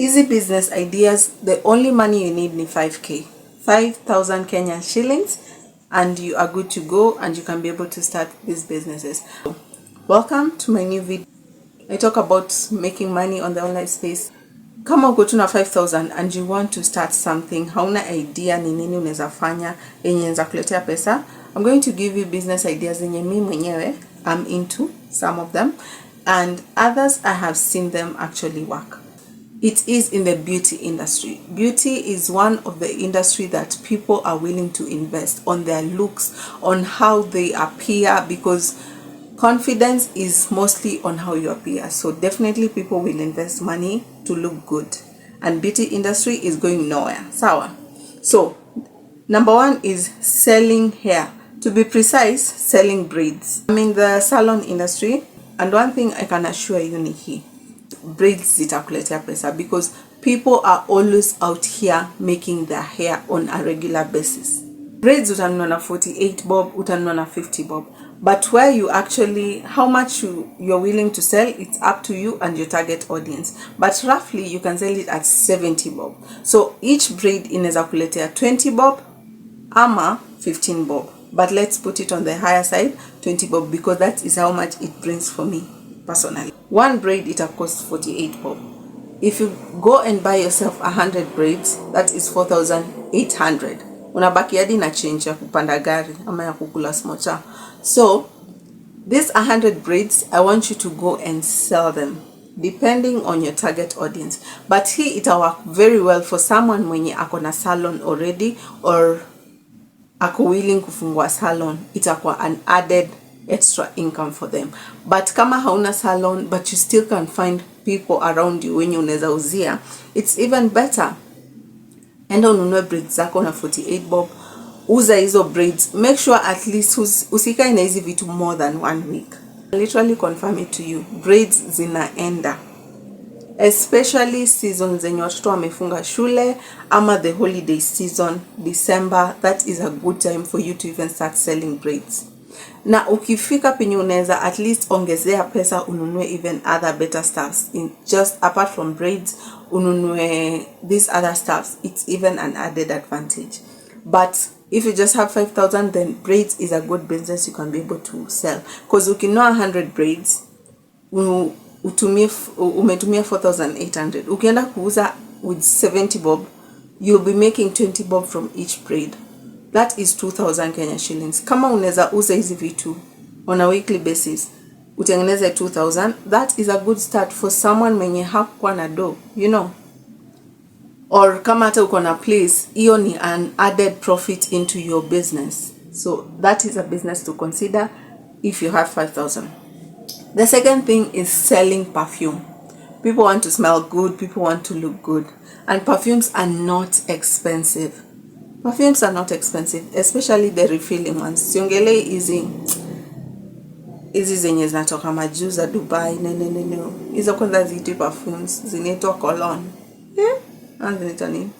Easy business ideas. The only money you need is 5k, 5,000 Kenyan shillings, and you are good to go, and you can be able to start these businesses. Welcome to my new video. I talk about making money on the online space. Kama uko tu na 5,000 and you want to start something, hauna idea ni nini unaweza fanya yenye inaweza kuletea pesa, I'm going to give you business ideas zenye mimi mwenyewe I'm into some of them, and others I have seen them actually work. It is in the beauty industry. Beauty is one of the industry that people are willing to invest on their looks, on how they appear, because confidence is mostly on how you appear. So definitely people will invest money to look good, and beauty industry is going nowhere. Sawa. So number one is selling hair. To be precise, selling braids. I'm in the salon industry, and one thing I can assure you ni hii, braids zitakuletea pesa, because people are always out here making their hair on a regular basis. Braids utanunua na 48 bob, utanunua na 50 bob. But where you actually, how much you're willing to sell, it's up to you and your target audience. But roughly you can sell it at 70 bob. So each braid inaweza kuletea 20 bob ama 15 bob. But let's put it on the higher side, 20 bob, because that is how much it brings for me personally. One braid, it costs 48 bob. If you go and buy yourself 100 braids, that is 4,800. Unabaki hadi na change ya kupanda gari ama ya kukula smocha. So these 100 braids, I want you to go and sell them depending on your target audience. But here it will work very well for someone mwenye ako na salon already, or ako willing kufungua salon. Itakuwa an added extra income for them. But kama hauna salon but you still can find people around you wenye unaweza uzia, it's even better. Enda ununue braids zako na 48 bob, uza hizo braids. Make sure at least usikae na hizi vitu more than 1 week. I literally confirm it to you, braids zinaenda, especially season zenye watoto wamefunga shule ama the holiday season, December. That is a good time for you to even start selling braids. Na ukifika penye unaweza at least ongezea pesa, ununue even other better stuffs, in just apart from braids, ununue these other stuffs. It's even an added advantage. But if you just have 5,000, then braids is a good business you can be able to sell, because ukinunua 100 braids umetumia 4,800. Ukienda kuuza with 70 bob, you'll be making 20 bob from each braid. That is 2,000 Kenya shillings. Kama unaweza uza hizi vitu on a weekly basis, utengeneze 2,000. That is a good start for someone mwenye hakuwa na do, you know. Or kama hata uko na place, hiyo ni an added profit into your business. So that is a business to consider if you have 5,000. The second thing is selling perfume. People want to smell good, people want to look good, and perfumes are not expensive. Perfumes are not expensive, especially the refilling ones. Siongele hizi zenye zinatoka majuu za Dubai. No. Hizo kwanza ziti perfumes zinaitwa cologne. Zinaitwa nini?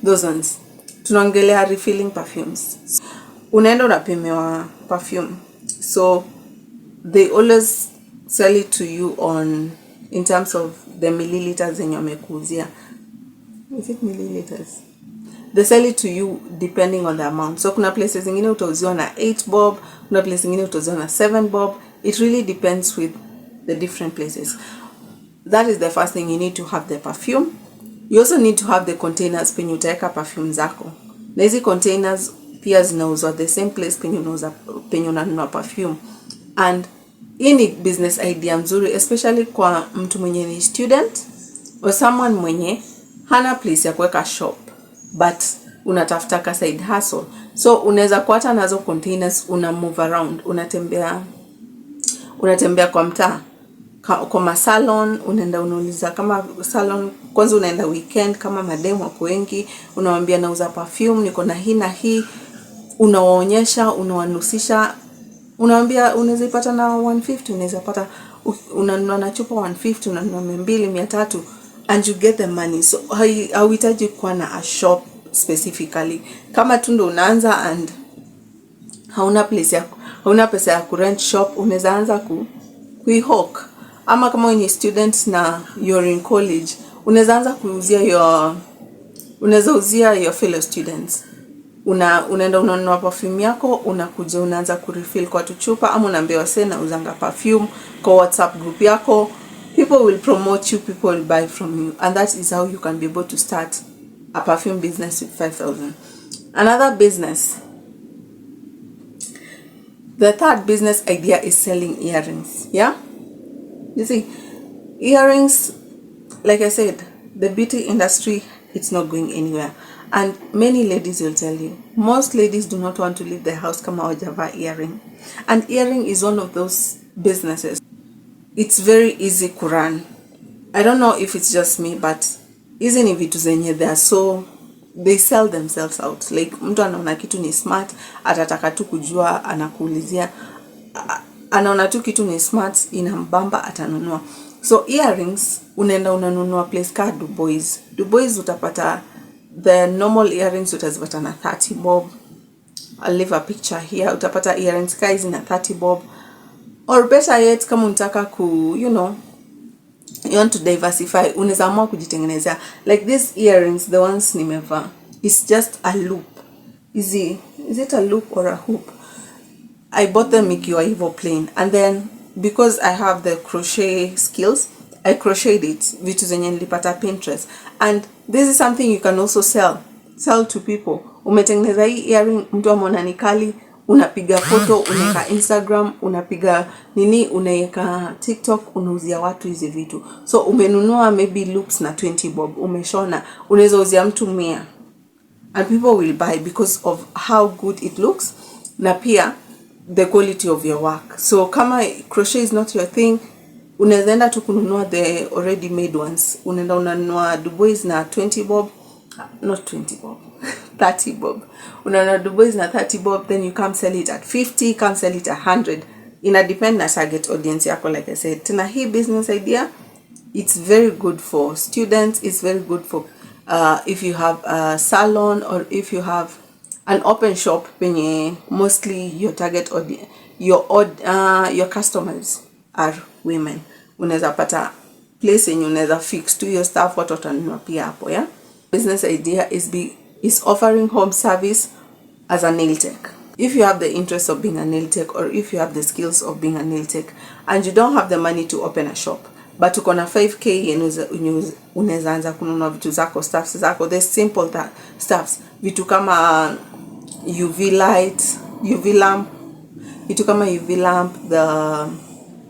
Those ones. Tunaongelea refilling perfumes. Unaenda unapimiwa perfume. So they always sell it to you in terms of the milliliters zenye wamekuuzia. Is it milliliters? They sell it to you depending on the amount. So kuna places zingine utauziwa na 8 bob, kuna places zingine utauziwa na 7 bob. It really depends with the different places. That is the first thing. You need to have the perfume. You also need to have the containers penye utaweka perfume zako. Na hizi containers pia zinauzwa the same place penye unanunua perfume. And ini business idea mzuri, especially kwa mtu mwenye ni student or someone mwenye hana place ya kuweka shop, but unatafuta ka side hustle. So unaweza kuata nazo containers, una move around, unatembea kwa mtaa, kwa salon, unaenda unauliza kama salon. Kwanza unaenda weekend kama mademu wako wengi, unawaambia nauza perfume, niko na hii na hii, unawaonyesha, unawanusisha, unawaambia unaweza ipata na 150, unaweza pata, unanunua na chupa 150, unanunua 200, 300, and you get the money. So hauhitaji kuwa na a shop specifically. Kama tu ndo unaanza and hauna pesa ya kurent shop, unaweza anza kuihawk. Ama kama wewe ni student na you're in college, unaweza anza kuuzia your fellow students. Unaenda unanunua perfume yako, unakuja unaanza kurefill kwa tuchupa, ama unaambia wase na uzanga perfume kwa WhatsApp group yako. People will promote you, people will buy from you, and that is how you can be able to start a perfume business with 5,000. Another business, the third business idea is selling earrings. Yeah, you see, earrings, like I said, the beauty industry, it's not going anywhere. And many ladies will tell you, most ladies do not want to leave their house kama hawajavaa earring. And earring is one of those businesses. It's very easy to run. I don't know if it's just me, but hizi ni vitu zenye they sell themselves out. Like mtu anaona kitu ni smart, atataka tu kujua, anakuulizia, anaona tu kitu ni smart, inambamba, atanunua. So earrings, unaenda unanunua place ka Dubois. Dubois utapata the normal earrings utazipata na 30 bob. I'll leave a picture here. Utapata earrings ka hizi na 30 bob. Or better yet, kama unataka you want to diversify, unaweza amua kujitengenezea. Like these earrings, the ones nimevaa, it's just a loop. Is it a loop or a hoop? I bought them ikiwa hivyo plain, and then because I have the crochet skills, I crocheted it, vitu zenye nilipata Pinterest. And this is something you can also sell to people. Umetengeneza hii earring, mtu ameona ni kali, unapiga photo, unaweka Instagram, unapiga unaweka TikTok, unauzia watu hizi vitu. So umenunua maybe loops na 20 bob, umeshona, unaweza uzia mtu 100. And people will buy because of how good it looks, na pia the quality of your work. So kama crochet is not your thing, unaweza enda tu kununua the already made ones. Unaenda unanunua Dubois na 20 bob, not 20 bob, 30 bob. Unanunua Dubois na 30 bob, then you come sell it at 50, come sell it at 100. Ina depend na target audience yako, like I said. Tena hii business idea, it's very good for students, it's very good for if you have a salon, or if you have an open shop penye mostly your target audience, your customers are women. Unaweza pata place yenye unaweza fix to your staff, watu watanunua pia hapo. Yeah, business idea is offering home service as a nail tech. If you have the interest of being a nail tech, or if you have the skills of being a nail tech, and you don't have the money to open a shop, but uko na 5k unaweza anza kununua vitu zako, stuffs zako, the simple stuffs, vitu kama UV light, UV lamp, vitu kama UV lamp,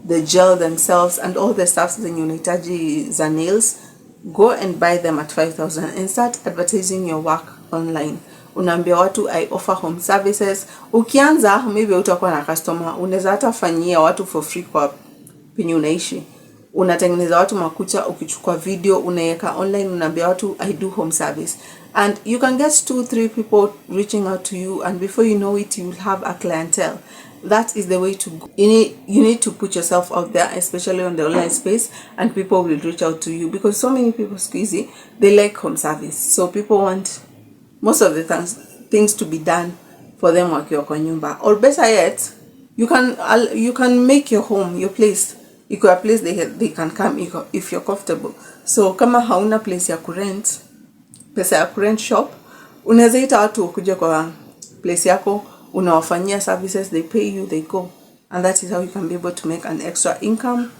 the gel themselves, and all the stuffs zenye unahitaji za nails. Go and buy them at 5,000 and start advertising your work online. Unaambia watu, I offer home services. Ukianza maybe utakuwa na customer, unaweza hata fanyia watu for free kwa penye unaishi. Unatengeneza watu makucha, ukichukua video unaweka online, unaambia watu, I do home service, and you can get 2-3 people reaching out to you, and before you know it, you will have a clientele. That is the way to go. You need to put yourself out there, especially on the online space, and people will reach out to you, because so many people squeezy, they like home service. So people want most of the things to be done for them wakiwa kwa nyumba. Or better yet, you can make your home, your place, iko a place they can come if you're comfortable. So kama hauna place ya kurent, pesa ya kurent shop, unaweza ita watu kuja kwa place yako, unawafanyia services, they pay you, they go. And that is how you can be able to make an extra income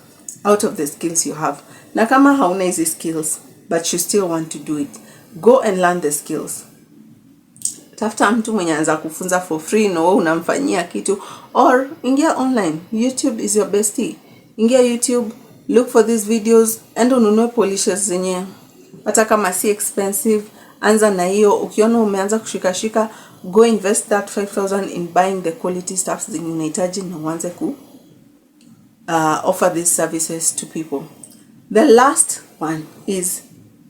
out of the skills you have. Na kama hauna hizi skills, but you still want to do it, go and learn the skills. Tafuta mtu mwenye anza kufunza for free, no unamfanyia kitu, or ingia online. YouTube is your bestie. Ingia YouTube, look for these videos, and ununue polishes zenye hata kama si expensive. Anza na hiyo. Ukiona umeanza kushikashika, go invest that 5,000 in buying the quality stuff zenye unahitaji, na uanze ku offer these services to people. The last one is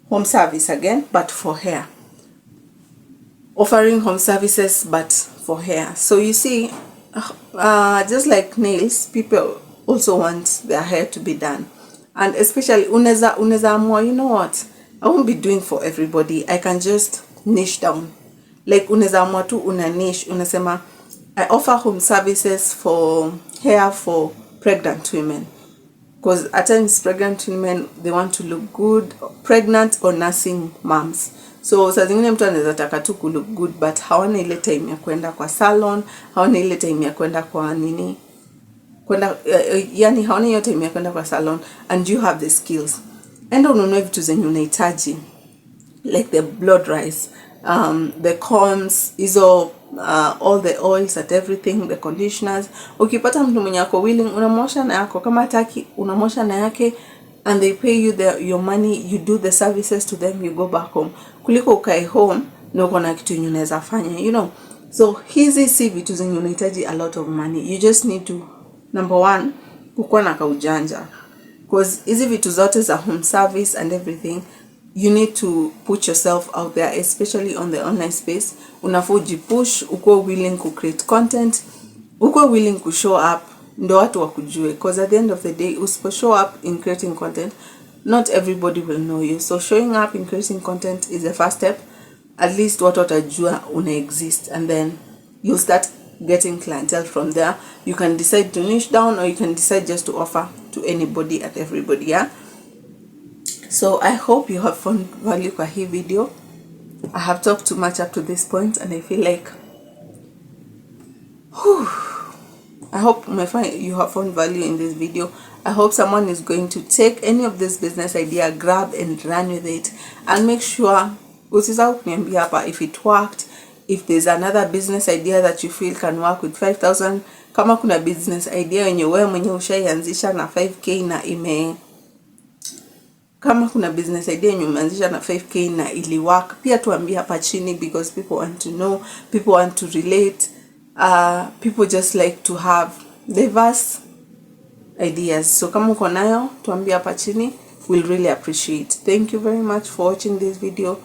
home service again, but for hair. Offering home services but for hair. So you see, just like nails, people also want their hair to be done. And especially unaweza amua, you know what, I won't be doing for everybody, I can just niche down. Like unaweza amua tu una niche, unasema I offer home services for hair for pregnant women. because at times pregnant women, they want to look good, pregnant or nursing moms. So saa zingine mtu anaweza taka tu ku look good but hawana ile time ya kwenda kwa salon, hawana ile time ya kwenda kwa nini, kwenda yani hawana hiyo time ya kwenda kwa salon, and you have the skills. Enda ununue vitu zenye unahitaji, like the blood rice, the combs, hizo all the oils and everything, the conditioners. Ukipata mtu mwenye ako willing, unamosha na yako, kama hataki unamosha na yake, and they pay you your money, you do the services to them, you go back home, kuliko ukae home na uko na kitu yenye unaweza fanya, you know. So hizi si vitu zenye unahitaji a lot of money. You just need to, number one, kukuwa na kaujanja, because hizi vitu zote za home service and everything, you need to put yourself out there, especially on the online space. Unafaa ujipush, ukuwe willing to create content, ukuwe willing to show up, ndo watu wakujue, because at the end of the day, usipo show up in creating content, not everybody will know you. So showing up in creating content is the first step. At least watu watajua una exist, and then you'll start getting clientele from there. You can decide to niche down, or you can decide just to offer to anybody and everybody, yeah. So I hope you have found value kwa hii video. I have talked too much up to this point, and I feel like I hope you have found value in this video. I hope someone is going to take any of this business idea, grab and run with it, and make sure usisahau kuniambia hapa if it worked, if there's another business idea that you feel can work with 5,000. Kama kuna business idea yenye wewe mwenyewe ushaianzisha na 5k na kama kuna business idea yenye umeanzisha na 5k na ili work, pia tuambie hapa chini, because people want to know, people want to relate, people just like to have diverse ideas. So kama uko nayo, tuambie hapa chini, we'll really appreciate. Thank you very much for watching this video.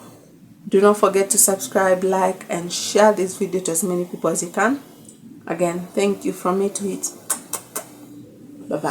Do not forget to subscribe, like, and share this video to as many people as you can. Again, thank you from me to it. Bye bye.